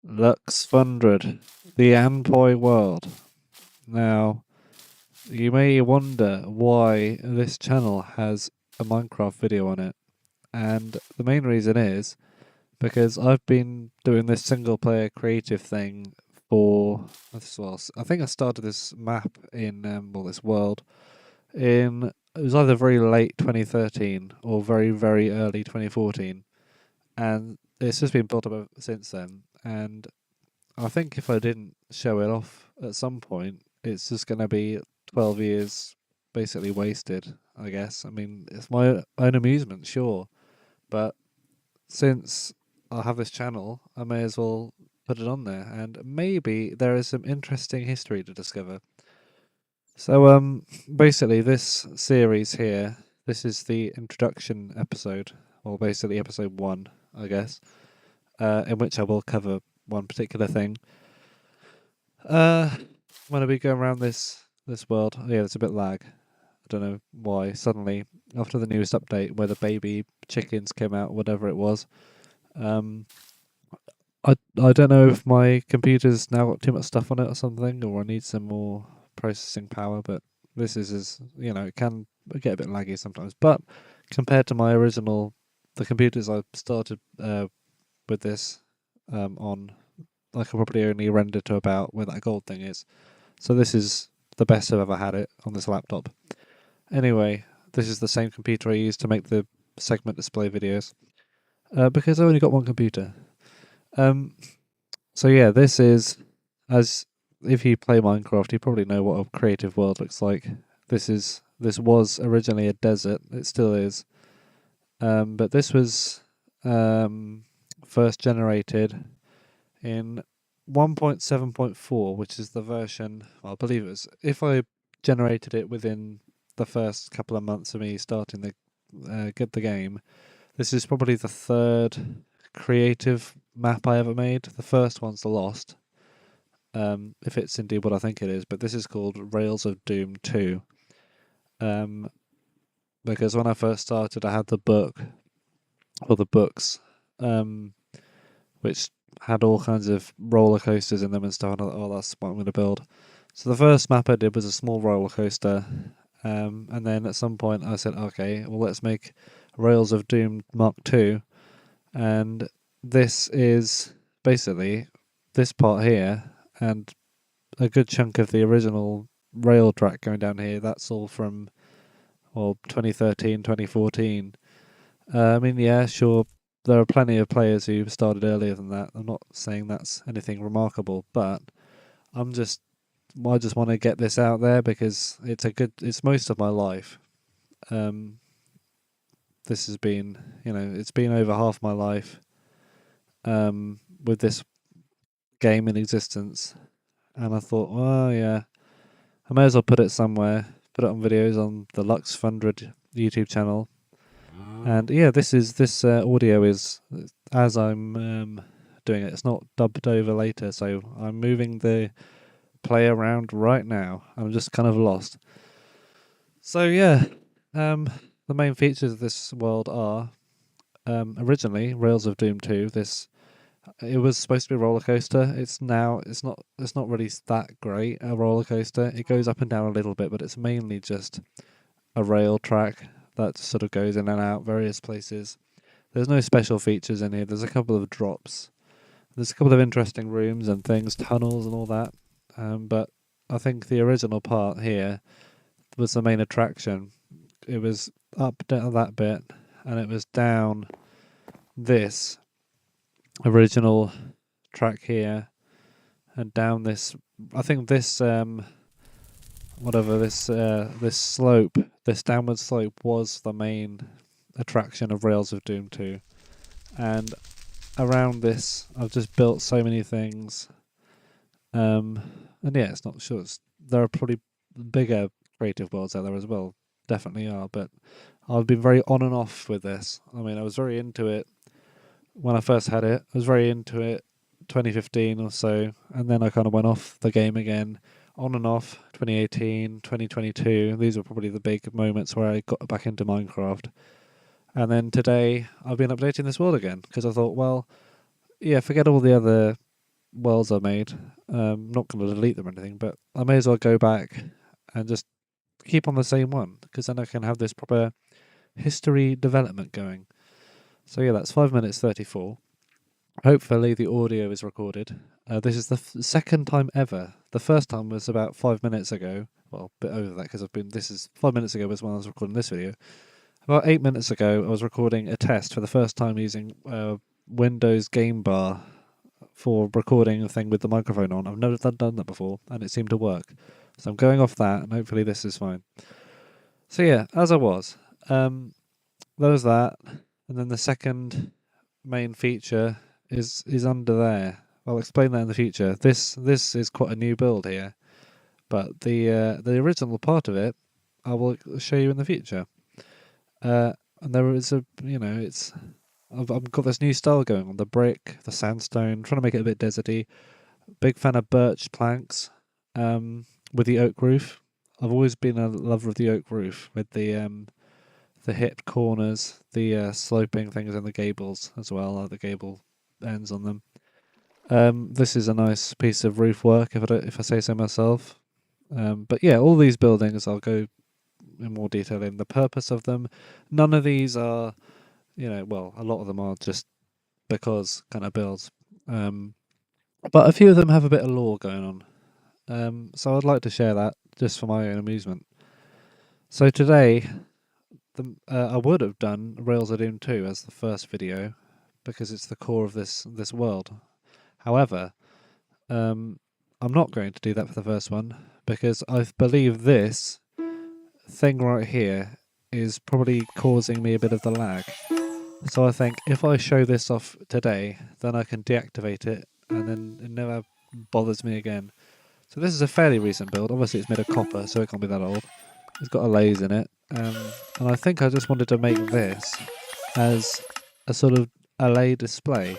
Lux 100, the Anpoi world. Now, you may wonder why this channel has a Minecraft video on it, and the main reason is because I've been doing this single player creative thing for, well, I think I started this map in, this world in, it was either very late 2013 or very, very early 2014, and it's just been built up since then, and I think if I didn't show it off at some point, it's just going to be 12 years basically wasted, I guess. I mean, it's my own amusement, sure, but since I have this channel, I may as well put it on there, and maybe there is some interesting history to discover. So, basically, this series here, this is the introduction episode, or basically episode one, I guess, in which I will cover one particular thing. When we go around this world, oh yeah, there's a bit lag. I don't know why. Suddenly, after the newest update, where the baby chickens came out, whatever it was, um, I don't know if my computer's now got too much stuff on it or something, or I need some more processing power. But this is as it can get a bit laggy sometimes. But compared to my original, the computers I started with this on, I can probably only render to about where that gold thing is. So this is the best I've ever had it on this laptop. Anyway, this is the same computer I use to make the segment display videos. Because I only got one computer. So yeah, this is, as if you play Minecraft, you probably know what a creative world looks like. This was originally a desert. It still is. But this was first generated in 1.7.4, which is the version, well, I believe it was, if I generated it within the first couple of months of me starting get the game, this is probably the third creative map I ever made. The first one's the Lost, if it's indeed what I think it is, but this is called Rails of Doom 2. Because when I first started, I had the book, or the books, which had all kinds of roller coasters in them and stuff. And I thought, oh, that's what I'm going to build. So the first map I did was a small roller coaster, and then at some point I said, okay, well, let's make Rails of Doom Mark II, and this is basically this part here, and a good chunk of the original rail track going down here. That's all from 2013, 2014. I mean, yeah, sure, there are plenty of players who started earlier than that. I'm not saying that's anything remarkable, but I just want to get this out there because it's most of my life. This has been, it's been over half my life with this game in existence. And I thought, well, yeah, I may as well put it somewhere, put it on videos on the Lux 100 YouTube channel. And yeah, this audio is as I'm doing it. It's not dubbed over later, so I'm moving the play around right now. I'm just kind of lost. So yeah, the main features of this world are originally Rails of Doom 2. It was supposed to be a roller coaster. It's not really that great a roller coaster. It goes up and down a little bit, but it's mainly just a rail track that sort of goes in and out various places. There's no special features in here. There's a couple of drops. There's a couple of interesting rooms and things, tunnels and all that. But I think the original part here was the main attraction. It was up down that bit, and it was down this original track here, and down this. I think this this slope, this downward slope, was the main attraction of Rails of Doom 2. And around this, I've just built so many things. And yeah, it's not sure. There are probably bigger creative worlds out there as well. Definitely are. But I've been very on and off with this. I mean, I was very into it when I first had it. I was very into it 2015 or so. And then I kind of went off the game again. On and off, 2018, 2022. These were probably the big moments where I got back into Minecraft. And then today, I've been updating this world again because I thought, well, yeah, forget all the other worlds I made. Not going to delete them or anything, but I may as well go back and just keep on the same one, because then I can have this proper history development going. So yeah, that's 5 minutes 34. Hopefully the audio is recorded. This is the second time ever. The first time was about 5 minutes ago. Well, a bit over that, because this is 5 minutes ago was when I was recording this video. About 8 minutes ago, I was recording a test for the first time using Windows Game Bar for recording a thing with the microphone on. I've never done that before, and it seemed to work. So I'm going off that, and hopefully this is fine. So yeah, as I was, there was that, and then the second main feature is under there. I'll explain that in the future. This is quite a new build here, but the original part of it I will show you in the future. And there is I've got this new style going on, the brick, the sandstone, trying to make it a bit deserty. Big fan of birch planks with the oak roof. I've always been a lover of the oak roof with the hipped corners, the sloping things and the gables as well, the gable ends on them. This is a nice piece of roof work, if I say so myself. But yeah, all these buildings I'll go in more detail in the purpose of them. None of these are, well, a lot of them are just because kind of builds. But a few of them have a bit of lore going on. So I'd like to share that just for my own amusement. So today, I would have done Rails of Doom 2 as the first video, because it's the core of this world. However, I'm not going to do that for the first one, because I believe this thing right here is probably causing me a bit of the lag. So I think if I show this off today, then I can deactivate it, and then it never bothers me again. So this is a fairly recent build. Obviously it's made of copper, so it can't be that old. It's got Allays in it. And I think I just wanted to make this as a sort of Allay display.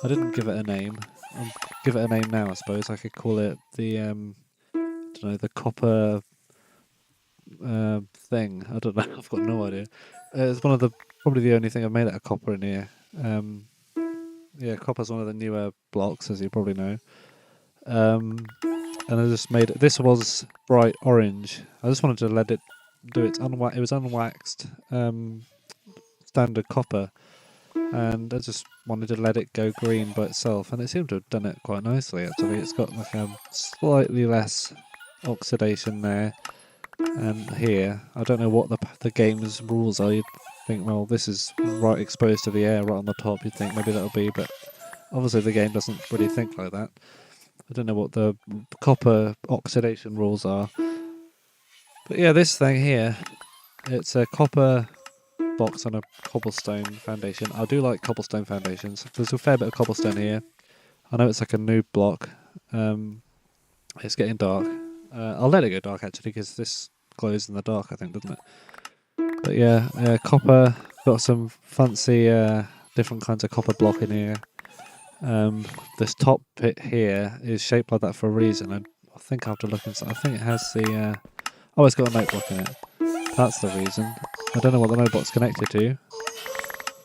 I didn't give it a name. I'll give it a name now, I suppose. I could call it the, the copper thing. I don't know. I've got no idea. It's probably the only thing I've made out of copper in here. Yeah, copper's one of the newer blocks, as you probably know. And I just made it. This was bright orange. I just wanted to let it do its it was unwaxed standard copper, and I just wanted to let it go green by itself, and it seemed to have done it quite nicely actually. It's got like a slightly less oxidation there, and here I don't know what the game's rules are. You'd think, well, this is right exposed to the air right on the top, you'd think maybe that'll be, but obviously the game doesn't really think like that. I don't know what the copper oxidation rules are. But yeah, this thing here, it's a copper box on a cobblestone foundation. I do like cobblestone foundations. There's a fair bit of cobblestone here. I know it's like a noob block. It's getting dark. I'll let it go dark actually, because this glows in the dark, I think, doesn't it? But yeah, copper. Got some fancy different kinds of copper block in here. This top bit here is shaped like that for a reason. I think I have to look inside. I think it has the... oh, it's got a note block in it. That's the reason. I don't know what the note block's connected to.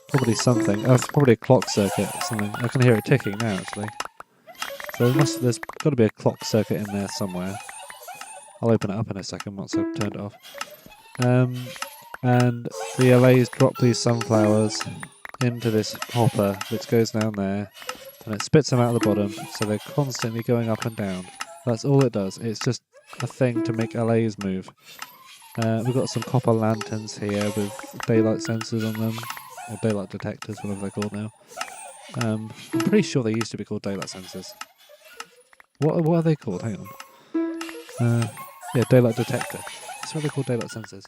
Probably something. Oh, it's probably a clock circuit or something. I can hear it ticking now, actually. So there's got to be a clock circuit in there somewhere. I'll open it up in a second once I've turned it off. And the Allays drop these sunflowers into this hopper, which goes down there, and it spits them out of the bottom, so they're constantly going up and down. That's all it does. It's just a thing to make Allays move. We've got some copper lanterns here with daylight sensors on them, or daylight detectors, whatever they're called now. I'm pretty sure they used to be called daylight sensors. What are they called? Hang on. Yeah, daylight detector. That's what they're called, daylight sensors.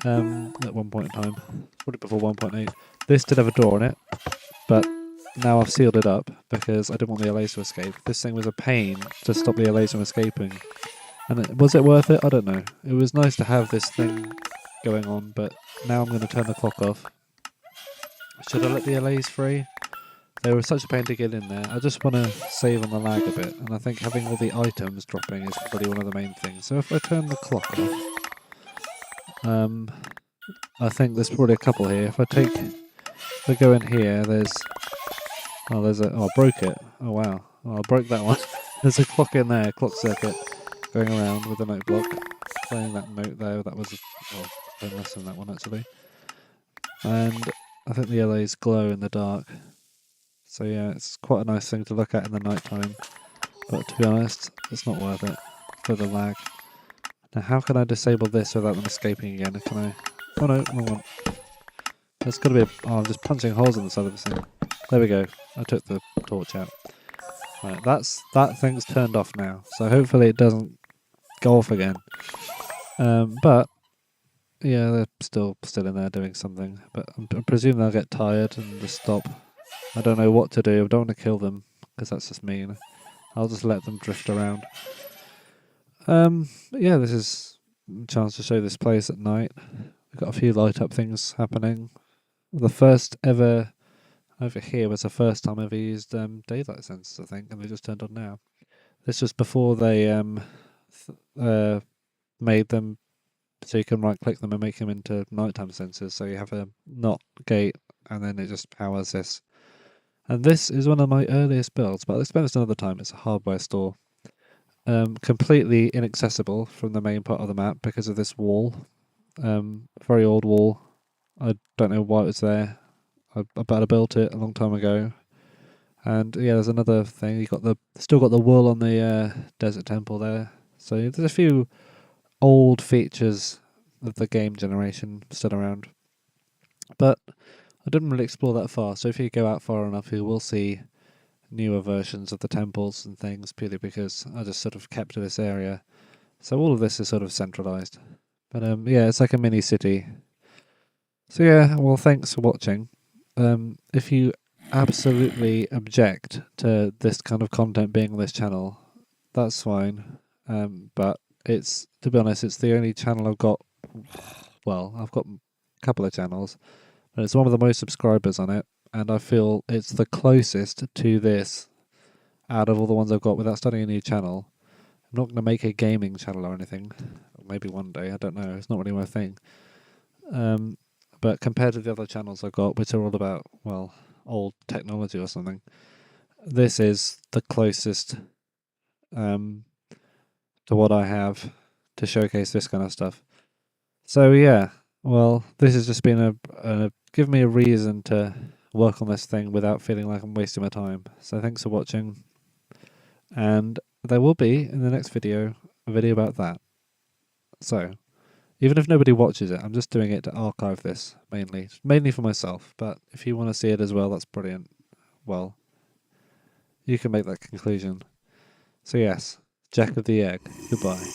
At one point in time, probably before 1.8. This did have a door on it, but now I've sealed it up because I didn't want the Allays to escape. This thing was a pain to stop the Allays from escaping. And was it worth it? I don't know. It was nice to have this thing going on, but now I'm going to turn the clock off. Should I let the Allays free? They were such a pain to get in there. I just want to save on the lag a bit, and I think having all the items dropping is probably one of the main things. So if I turn the clock off, I think there's probably a couple here. If I go in here, I broke it. Oh wow, Oh, I broke that one. There's a clock in there, clock circuit, going around with a note block, playing that note there. That was, well, playing less than that one actually. And I think the Allays glow in the dark. So yeah, it's quite a nice thing to look at in the night time. But to be honest, it's not worth it for the lag. Now how can I disable this without them escaping again? Can I? Oh no, wrong one. There's got to be a... Oh, I'm just punching holes in the side of this thing. There we go. I took the torch out. Right, that thing's turned off now. So hopefully it doesn't go off again. But yeah, they're still in there doing something. But I presume they'll get tired and just stop. I don't know what to do. I don't want to kill them because that's just mean. I'll just let them drift around. Yeah, this is a chance to show this place at night. We've got a few light up things happening. The first ever over here was the first time I ever used daylight sensors, I think, and they just turned on now. This was before they made them so you can right click them and make them into nighttime sensors. So you have a not gate and then it just powers this. And this is one of my earliest builds, but I'll explain this another time. It's a hardware store. Completely inaccessible from the main part of the map because of this wall. Very old wall. I don't know why it was there. I bet I built it a long time ago. And yeah, there's another thing. You got still got the wool on the desert temple there. So there's a few old features of the game generation still around. But I didn't really explore that far. So if you go out far enough, you will see newer versions of the temples and things, purely because I just sort of kept to this area. So all of this is sort of centralized. But yeah, it's like a mini city. So yeah, well, thanks for watching. If you absolutely object to this kind of content being on this channel, that's fine. But it's, to be honest, it's the only channel I've got. Well, I've got a couple of channels, but it's one with the most subscribers on it, and I feel it's the closest to this out of all the ones I've got without starting a new channel. I'm not going to make a gaming channel or anything. Maybe one day, I don't know. It's not really my thing. But compared to the other channels I've got, which are all about, well, old technology or something, this is the closest to what I have to showcase this kind of stuff. So yeah, well, this has just been give me a reason to work on this thing without feeling like I'm wasting my time. So thanks for watching, and there will be in the next video a video about that. So even if nobody watches it, I'm just doing it to archive this mainly for myself. But if you want to see it as well, that's brilliant. Well, you can make that conclusion. So yes, Jack of the Egg. Goodbye.